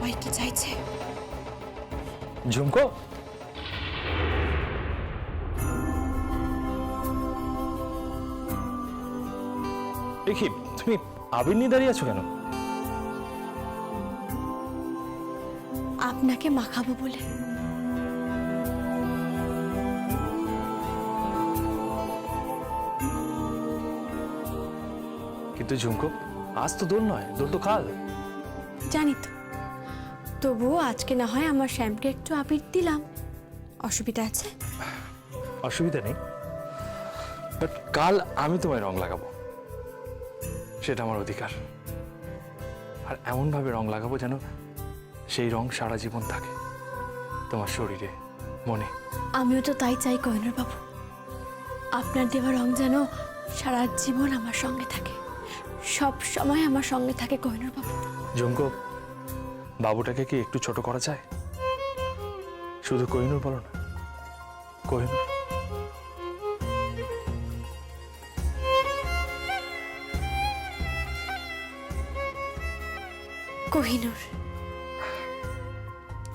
সবাই কি চাইছে? ঝুমকো, দেখি তুমি আবির নিয়ে দাঁড়িয়ে আছো কেন? আপনাকে মাখাবো বলে। কিন্তু ঝুমকো, আজ তো দোল নয়, দোল তো কাল। জানি তো, তবুও আজকে না হয় আমার শ্যামকে একটু আবির দিলাম। অসুবিধা আছে? অসুবিধা নেই, বাট কাল আমি তোমায় রং লাগাবো, সেটা আমার অধিকার। আর এমন ভাবে রং লাগাবো যেন সেই রং সারা জীবন থাকে তোমার শরীরে, মনে। আমিও তো তাই চাই কহিনুর বাবু, আপনার দেওয়া রং যেন সারা জীবন আমার সঙ্গে থাকে, সব সময় আমার সঙ্গে থাকে কহিনুর বাবু। ঝুমকো, বাবুটাকে কি একটু ছোট করা যায়? শুধু কোহিনূর বলো না, কোহিনূর। কোহিনূর।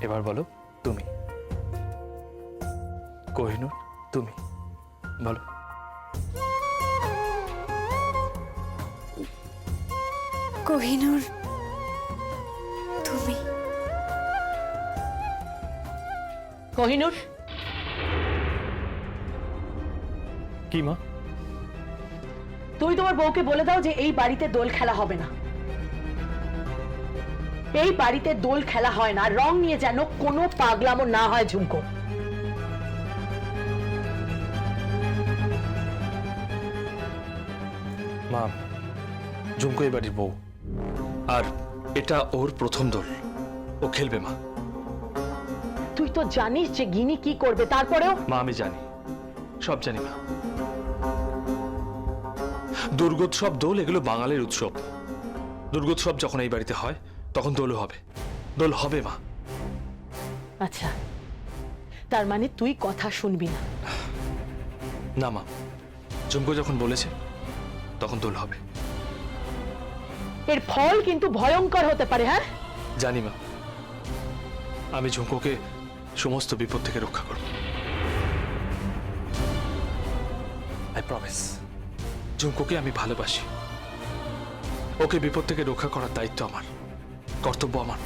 এবার বলো তুমি। কোহিনূর তুমি বলো। কোহিনূর তুমি। কোহিনূর, কি মা? তুই তোমার বউকে বলে দাও যে এই বাড়িতে দোল খেলা হবে না। এই বাড়িতে দোল খেলা হয় না, রং নিয়ে যেন কোনো পাগলামো না হয় ঝুমকো। মা, ঝুমকো এই বাড়ির বউ, আর এটা ওর প্রথম দোল, ও খেলবে মা। তুই তো জানিস যে গিনি কি করবে, তারপরেও। মা আমি জানি, সব জানি মা। দুর্গোৎসব, দোল এগুলো বাঙালির উৎসব। দুর্গোৎসব যখন এই বাড়িতে হয় তখন দোলও হবে, দোল হবে মা। আচ্ছা, তার মানে তুই কথা শুনবি না? না মা, ঝুমকো যখন বলেছে তখন দোল হবে। এর ফল কিন্তু ভয়ঙ্কর হতে পারে। হ্যাঁ জানি মা, আমি ঝুমকোকে সমস্ত বিপদ থেকে রক্ষা করব। I promise. ঝুমকোকে আমি ভালোবাসি, ওকে বিপদ থেকে রক্ষা করার দায়িত্ব আমার, কর্তব্য আমার।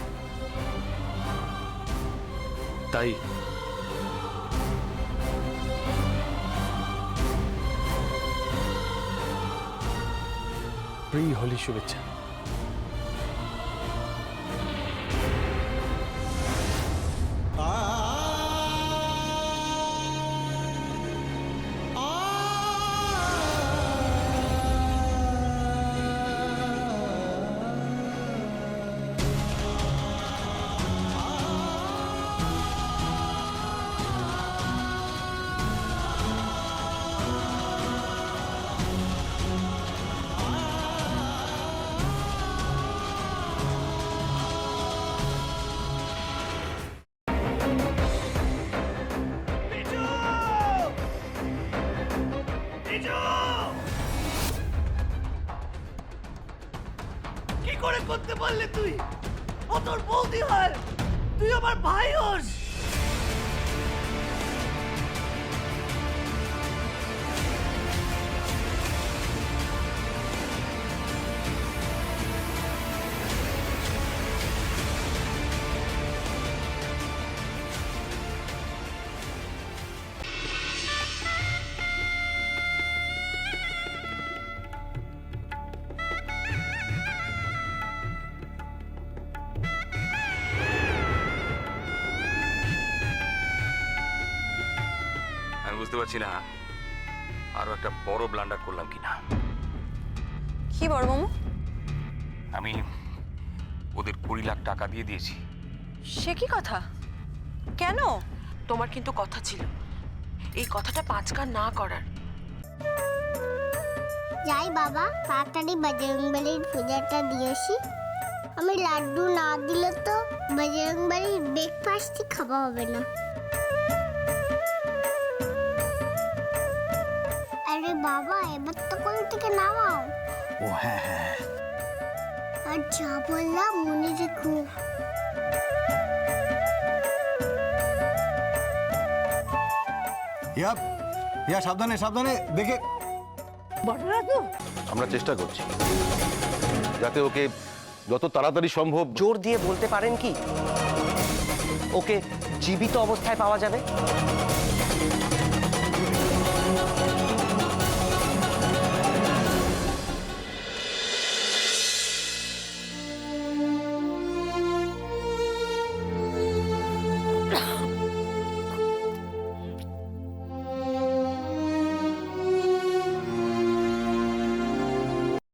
তাই প্রি হোলি শুভেচ্ছা। কি করে করতে পারলে তুই? ও তোর বৌদি হয়, তুই আমার ভাই হোস। আমি বুঝতে পারছি না আরো একটা বড় ব্লান্ডার করলাম কিনা। কি বড় মামু? আমি ওদের 20 লাখ টাকা দিয়ে দিয়েছি। সে কি কথা? কেন? তোমার কিন্তু কথা ছিল এই কথাটা 5 কান না করার। যাই বাবা, তাড়াতাড়ি বজরংবলীর পূজাটা দিয়েছি। আমি লাড্ডু না দিলে তো বজরংবলীর ব্রেকফাস্টই খাওয়া হবে না। আরে বাবা, এবার তো কোল থেকে নামাও। ও হ্যাঁ হ্যাঁ, আর যা বললাম মনে রেখো। ইয়া ইয়া সাবধানে সাবধানে দেখে। আমরা চেষ্টা করছি যাতে ওকে যত তাড়াতাড়ি সম্ভব। জোর দিয়ে বলতে পারেন কি ওকে জীবিত অবস্থায় পাওয়া যাবে?